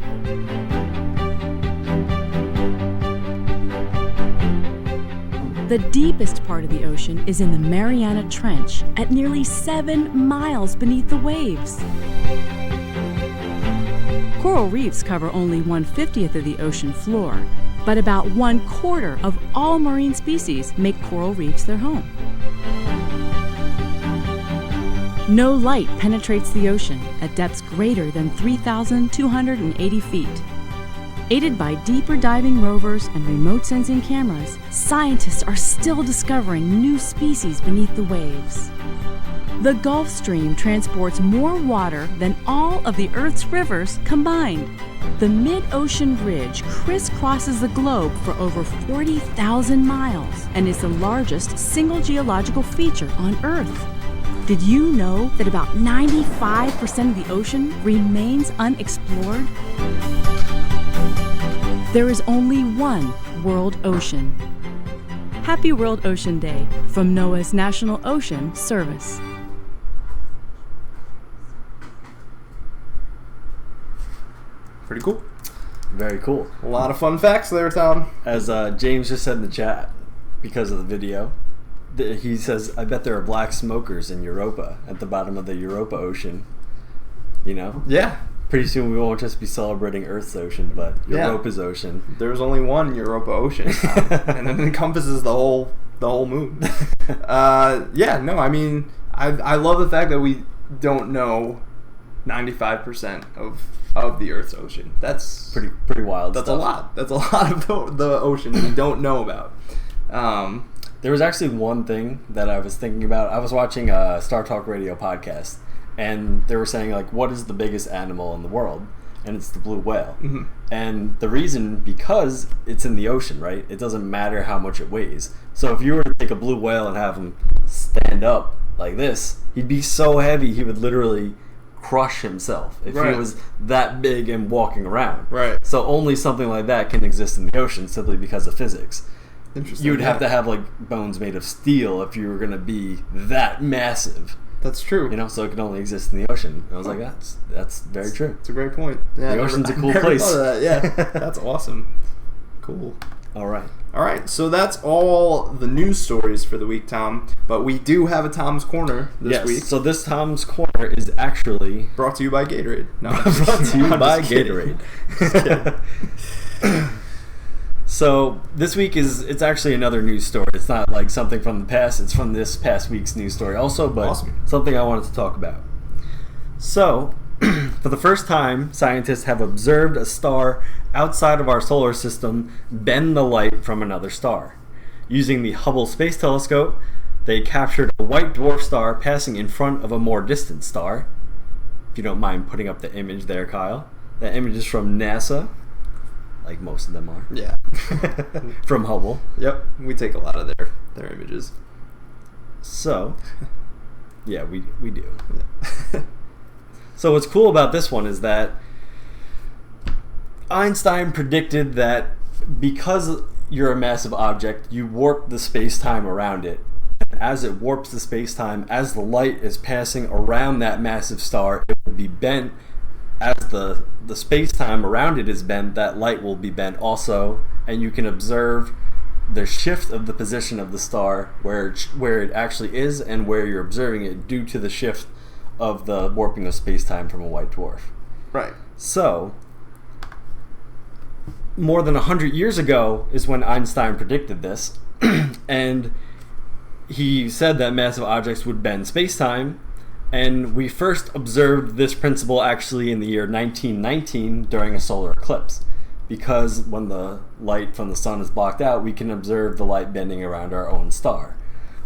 The deepest part of the ocean is in the Mariana Trench at nearly 7 miles beneath the waves. Coral reefs cover only 1/50th of the ocean floor, but about 1/4 of all marine species make coral reefs their home. No light penetrates the ocean at depths greater than 3,280 feet. Aided by deeper diving rovers and remote sensing cameras, scientists are still discovering new species beneath the waves. The Gulf Stream transports more water than all of the Earth's rivers combined. The mid-ocean ridge crisscrosses the globe for over 40,000 miles and is the largest single geological feature on Earth. Did you know that about 95% of the ocean remains unexplored? There is only one world ocean. Happy World Ocean Day from NOAA's National Ocean Service. Pretty cool. Very cool. A lot of fun facts there, Tom. As James just said in the chat, because of the video, he says, I bet there are black smokers in Europa, at the bottom of the Europa Ocean. Yeah. Pretty soon we won't just be celebrating Earth's ocean, but Europa's ocean. There's only one Europa Ocean, and it encompasses the whole moon. I mean, I love the fact that we don't know 95% of the Earth's ocean. That's pretty wild. That's stuff. a lot. That's a lot of the ocean that we don't know about. There was actually one thing that I was thinking about. I was watching a Star Talk Radio podcast, and they were saying, like, what is the biggest animal in the world? And it's the blue whale. Mm-hmm. And the reason, because it's in the ocean, right? It doesn't matter how much it weighs. So if you were to take a blue whale and have him stand up like this, he'd be so heavy he would literally crush himself if he was that big and walking around. Right. So only something like that can exist in the ocean simply because of physics. Interesting. You would have to have like bones made of steel if you were going to be that massive. That's true. You know, so it can only exist in the ocean. And I was like, that's very true. It's a great point. Yeah, the ocean's a cool never place. Thought of that. Yeah, that's awesome. Cool. All right. All right, so that's all the news stories for the week, Tom. But we do have a Tom's Corner this week. So this Tom's Corner is actually brought to you by Gatorade. No, brought to you by Gatorade. So this week it's actually another news story. It's not like something from the past. It's from this past week's news story also, but something I wanted to talk about. So, for the first time, scientists have observed a star outside of our solar system bend the light from another star. Using the Hubble Space Telescope, they captured a white dwarf star passing in front of a more distant star. If you don't mind putting up the image there, Kyle. That image is from NASA, like most of them are. Yeah. From Hubble. Yep, we take a lot of their images. So, yeah, we do. Yeah. So what's cool about this one is that Einstein predicted that because you're a massive object, you warp the space-time around it. And as it warps the space-time, as the light is passing around that massive star, it will be bent. As the space-time around it is bent, that light will be bent also, and you can observe the shift of the position of the star, where it actually is and where you're observing it due to the shift of the warping of space-time from a white dwarf. Right. So, more than 100 years ago is when Einstein predicted this, and he said that massive objects would bend space-time, and we first observed this principle actually in the year 1919 during a solar eclipse, because when the light from the sun is blocked out, we can observe the light bending around our own star.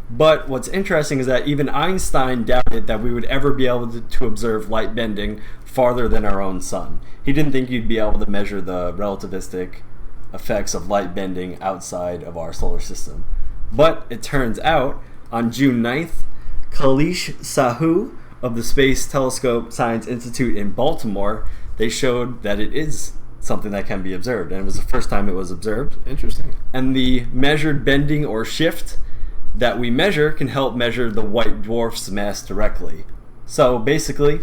But what's interesting is that even Einstein doubted that we would ever be able to observe light bending farther than our own sun. He didn't think you'd be able to measure the relativistic effects of light bending outside of our solar system. But it turns out, on June 9th, Kailash Sahu of the Space Telescope Science Institute in Baltimore, they showed that it is something that can be observed. And it was the first time it was observed. Interesting. And the measured bending or shift that we measure can help measure the white dwarf's mass directly. So basically,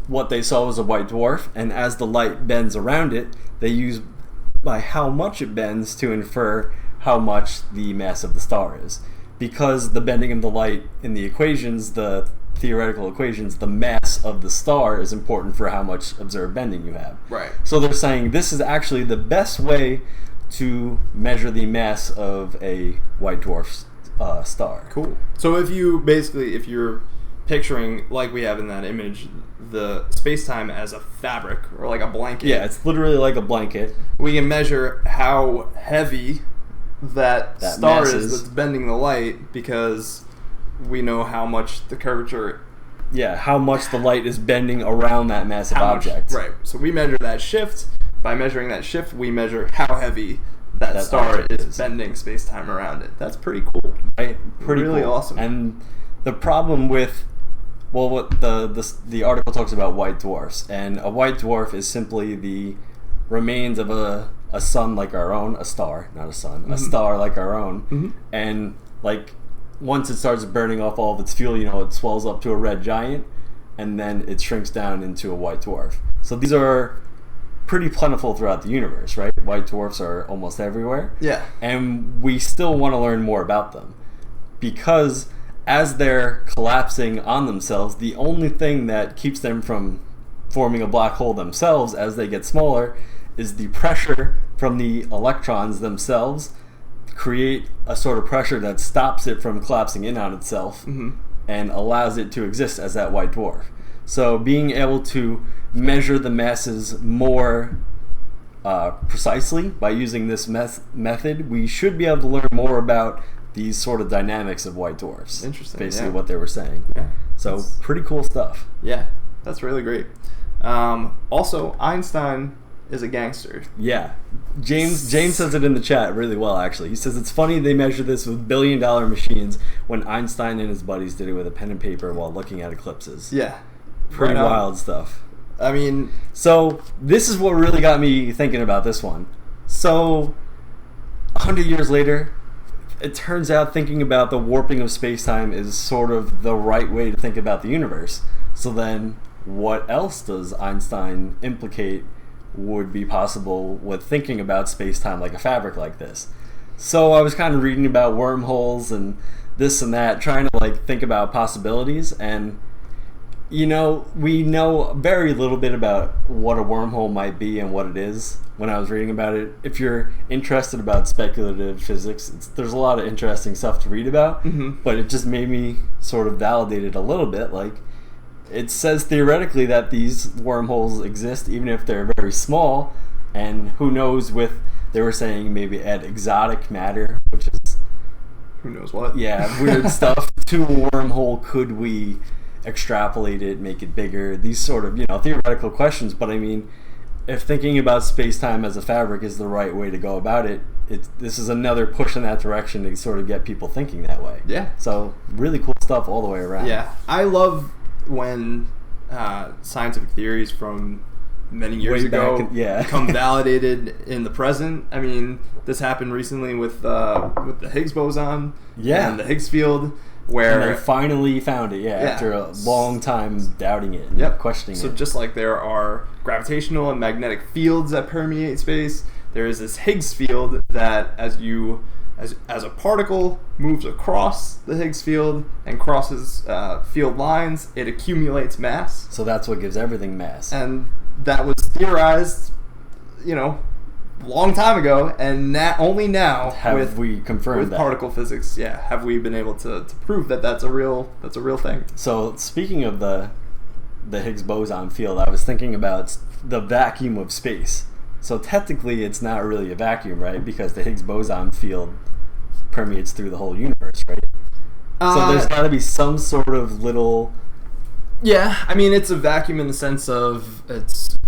what they saw was a white dwarf, and as the light bends around it, they use by how much it bends to infer how much the mass of the star is. Because the bending of the light in the equations, the theoretical equations, the mass of the star is important for how much observed bending you have. Right. So they're saying this is actually the best way to measure the mass of a white dwarf star. Cool. So if you're picturing, like we have in that image, the space-time as a fabric or like a blanket. Yeah, it's literally like a blanket. We can measure how heavy that star is that's bending the light, because we know how much the curvature... Yeah, how much the light is bending around that massive object. Right. So we measure that shift. By measuring that shift, we measure how heavy that star is bending space-time around it. That's pretty cool. Right? Pretty really cool. Awesome. And the problem with, well, what the article talks about white dwarfs, and a white dwarf is simply the remains of a sun like our own, a star, not a sun, a star like our own, and like once it starts burning off all of its fuel, it swells up to a red giant, and then it shrinks down into a white dwarf. So these are pretty plentiful throughout the universe, right? White dwarfs are almost everywhere. Yeah. And we still want to learn more about them, because as they're collapsing on themselves, the only thing that keeps them from forming a black hole themselves as they get smaller is the pressure from the electrons themselves create a sort of pressure that stops it from collapsing in on itself and allows it to exist as that white dwarf. So being able to measure the masses more precisely by using this method, we should be able to learn more about these sort of dynamics of white dwarfs. Interesting. Basically what they were saying. Yeah. So pretty cool stuff. Yeah, that's really great. Also, Einstein is a gangster. Yeah. James says it in the chat really well, actually. He says, it's funny they measure this with billion-dollar machines when Einstein and his buddies did it with a pen and paper while looking at eclipses. Yeah. Pretty wild stuff. I mean... So, this is what really got me thinking about this one. So, 100 years later, it turns out thinking about the warping of space-time is sort of the right way to think about the universe. So then, what else does Einstein implicate would be possible with thinking about space-time like a fabric like this? So I was kind of reading about wormholes and this and that, trying to like think about possibilities, and you know, we know very little bit about what a wormhole might be and what it is. When I was reading about it, if you're interested about speculative physics, there's a lot of interesting stuff to read about, but it just made me sort of validate it a little bit. Like, it says theoretically that these wormholes exist even if they're very small, and who knows, they were saying maybe add exotic matter, which is who knows what. Yeah, weird stuff to a wormhole. Could we extrapolate it, make it bigger? These sort of, theoretical questions. But I mean, if thinking about space-time as a fabric is the right way to go about it, this is another push in that direction to sort of get people thinking that way. Yeah. So really cool stuff all the way around. Yeah, I love when scientific theories from many years ago become validated in the present. I mean, this happened recently with the Higgs boson and the Higgs field, where and they finally found it after a long time doubting it and questioning it. So just like there are gravitational and magnetic fields that permeate space, there is this Higgs field that as a particle moves across the Higgs field and crosses field lines, it accumulates mass. So that's what gives everything mass. And that was theorized, long time ago, and only now have we confirmed that. Particle physics. Yeah, have we been able to prove that that's a real thing. So speaking of the Higgs boson field, I was thinking about the vacuum of space. So technically, it's not really a vacuum, right? Because the Higgs boson field permeates through the whole universe, right? So there's got to be some sort of little... Yeah, I mean, it's a vacuum in the sense of it's...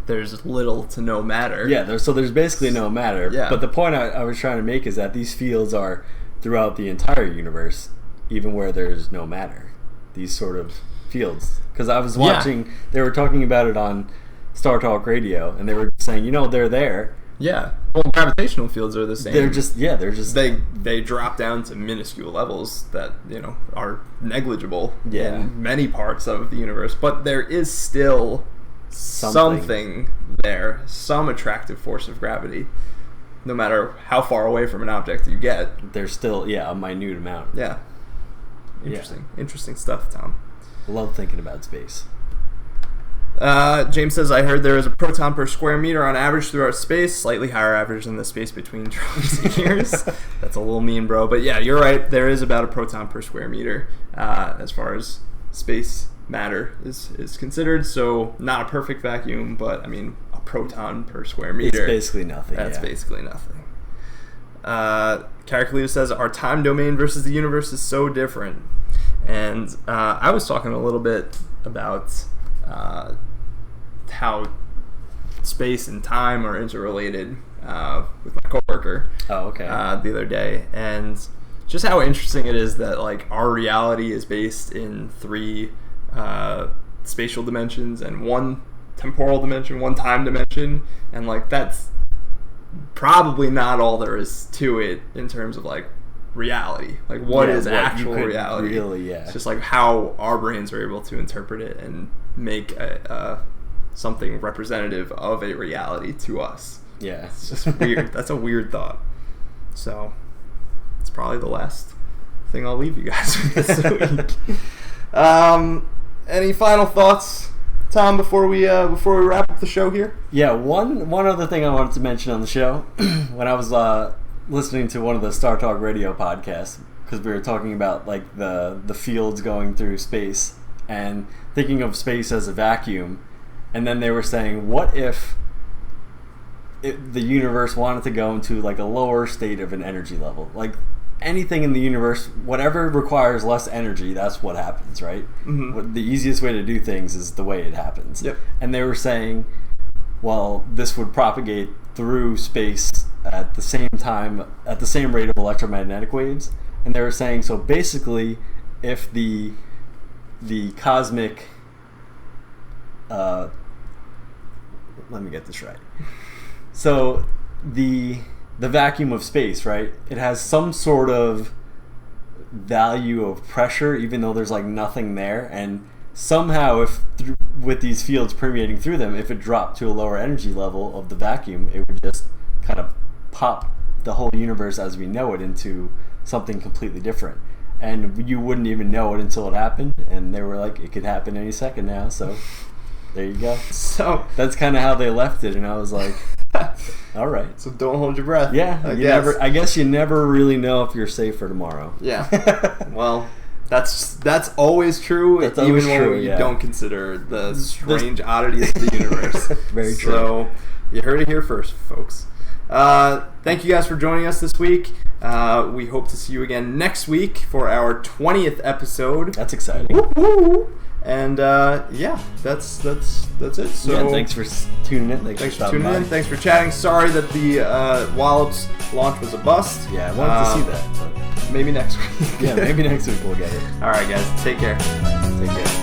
there's little to no matter. Yeah, there's basically no matter. Yeah. But the point I was trying to make is that these fields are throughout the entire universe, even where there's no matter. These sort of fields. Because I was watching... They were talking about it on Star Talk Radio, and they were saying, they're there. Yeah. Well, gravitational fields are the same. They're just they drop down to minuscule levels that, are negligible in many parts of the universe, but there is still something there, some attractive force of gravity. No matter how far away from an object you get, there's still a minute amount. Yeah. Interesting stuff, Tom. Love thinking about space. James says, I heard there is a proton per square meter on average throughout space, slightly higher average than the space between trillions of years. That's a little mean, bro. But yeah, you're right. There is about a proton per square meter as far as space matter is considered. So not a perfect vacuum, but I mean, a proton per square meter. It's basically nothing. That's basically nothing. Caracalita says, our time domain versus the universe is so different. And I was talking a little bit about... how space and time are interrelated with my coworker the other day, and just how interesting it is that like our reality is based in 3 spatial dimensions and 1 temporal dimension, 1 time dimension, and like that's probably not all there is to it in terms of like reality, like what is actual reality. It's just like how our brains are able to interpret it and make something representative of a reality to us. Yeah, it's just weird. That's a weird thought. So it's probably the last thing I'll leave you guys with this week. Any final thoughts, Tom, before we wrap up the show here? Yeah, one other thing I wanted to mention on the show when I was listening to one of the Star Talk Radio podcasts, because we were talking about like the fields going through space and thinking of space as a vacuum, and then they were saying, what if the universe wanted to go into like a lower state of an energy level. Like anything in the universe, whatever requires less energy, that's what happens, right? Mm-hmm. The easiest way to do things is the way it happens. Yep. And they were saying, well, this would propagate through space at the same time, at the same rate of electromagnetic waves. And they were saying, so basically, if the cosmic, let me get this right. So the vacuum of space, right? It has some sort of value of pressure, even though there's like nothing there. And somehow, with these fields permeating through them, if it dropped to a lower energy level of the vacuum, it would just kind of pop the whole universe as we know it into something completely different. And you wouldn't even know it until it happened. And they were like, it could happen any second now. So there you go. So that's kind of how they left it. And I was like, all right. So don't hold your breath. Yeah. I guess you never really know if you're safe for tomorrow. Yeah. Well, that's always true. That's always even true, when you yeah. don't consider the strange oddities of the universe. Very true. So you heard it here first, folks. Thank you guys for joining us this week. We hope to see you again next week for our 20th episode. That's exciting. Woo-hoo! And yeah, that's it. So yeah, thanks for tuning in. Thanks for tuning in. Thanks for chatting. Sorry that the Wallops launch was a bust. Yeah, I wanted to see that. But maybe next week. Yeah, maybe next week we'll get it. All right, guys. Take care. Take care.